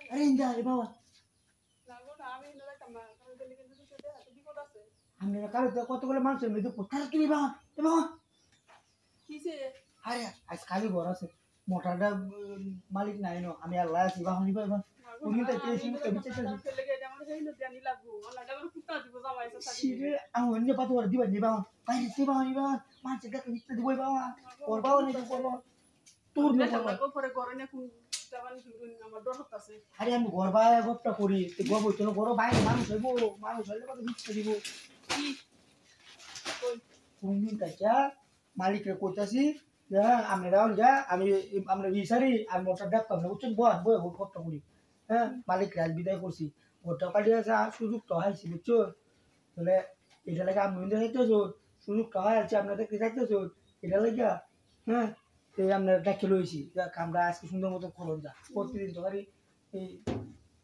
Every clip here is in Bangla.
আরে ইন্দা রে বাবা আমি কাল তো কতগুলো মানুষের মধ্যে কোথায় তুই বাবা এ বাবা কিসে আরে আজ খালি ঘর আছে মোটরটা মালিক নাই নো আমি আল্লাহ আছি বাবা নিবা বাবা তুমি তো কেসি তো বিচে চল সিরে আমি অন্য পাতো আর দিবা নিবা ভাই দিবা নিবা মাছ দেখ নিতে দিবই বাবা ওর বাবা নেই করব তোর না বাবা পরে ঘরে না কোন জাবানি শুরুন আমার ডর হতাছে আরে আমি ঘর বাইরে গপটা করি তো গপ হইতো না ঘর বাইরে মানুষ হইলে কত দিতে দিব কি কোন দিন কাজা মালিকরে কইতাছি যে আমি রাউন যা আমি আমরা বিসারি আর মোটর ডাক পাবো বুঝছেন বই গপটা করি হ্যাঁ মালিক রাজ বিদায় করছি ওটা কাটিয়ে যা সুযোগ তো হাইছি বুঝছো তাহলে এটা লাগে আমি মনে হইতেছো সুযোগ তো হাইছি আপনাদের কি যাইতেছো এটা লাগে হ্যাঁ এই আমরা ডাকে লইছি আমরা আজকে সুন্দর মতো খরচ যা প্রতিদিন তো বাড়ি এই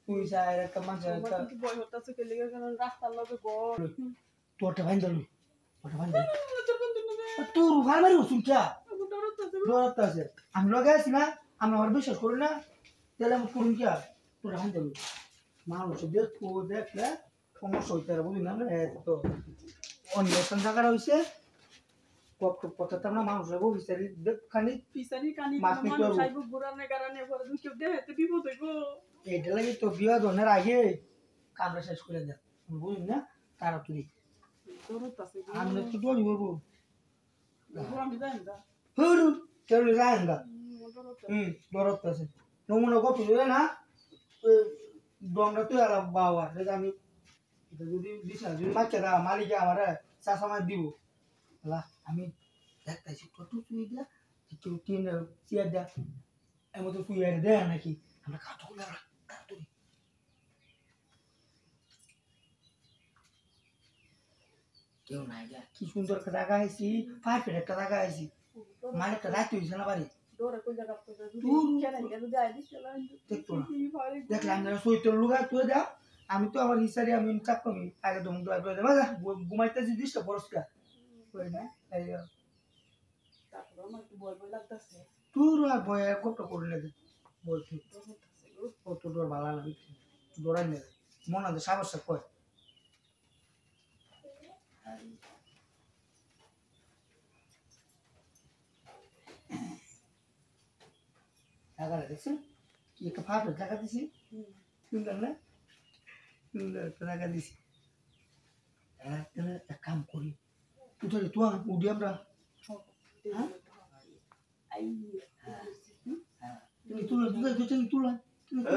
পয়সা একটা মানুষ একটা বই হতাছে কে লাগে কারণ রাস্তার লগে ঘর তোরটা ভাই দিল তোরটা ভাই দিল তোর ভাই মারি ওসুন কে ডরতে আছে আমি লগে আছি না আমি আর বিশ্বাস করি না তাহলে আমি করুন কে তোরটা ভাই দিল মানুষ দেখলে সমস্যা হইতে পারে বুঝলি না তো অন্বেষণ জায়গাটা হয়েছে কথা তো আমরা মানুষ হবো খানি পিছানি কানি মাছ নিতে মানুষ আইবো বুড়ানে গারানে পরে তুমি কেউ দেখতে বিপদ হইব এটা লাগে তো বিয়া ধরনের আগে কামড়া শেষ করে দেয় বুঝলি না তারা তুই ডরতাছে আমরা তো ডরি বলবো আমি জানি না হুরু কেউ যায় না ডরতাছে ডরতে আছে নমুনা কত না ডংটা তুই আর বাবা আমি এটা যদি দিশা যদি বাচ্চা দা মালিকে আমার চাষা মাছ দিব আমি দেখতেছি কত তুই দিয়া কেউ টিন চেয়ার দেয়া এমন তো তুই আর দেয় নাকি আমরা কাটো না কেউ নাই যা কি সুন্দর একটা জায়গা আইছি পারফেক্ট একটা জায়গা আইছি মালিকটা রাত হইছে না বাড়ি ডরে কোন জায়গা তো যদি আইবি চলে দেখতো না দেখলাম না সইতর লুগা তুই যা আমি তো আমার হিসারে আমি চাপ কমি আগে দম দোয়া করে দেবা যা ঘুমাইতেছি দিসটা পরস্কার কই না এই তারপর আমার একটু ভয় ভয় লাগতাছে তোর আর ভয় কত করলে দে বলছি কত ডর ভালো না ডরাই না মনে হয় সাহস কয় জায়গা দেখছি কি একটা ফাট জায়গা দিছি সুন্দর না সুন্দর একটা জায়গা দিছি এক কাম করি তুই তুই উঠি আমরা তুমি তুলা তুলা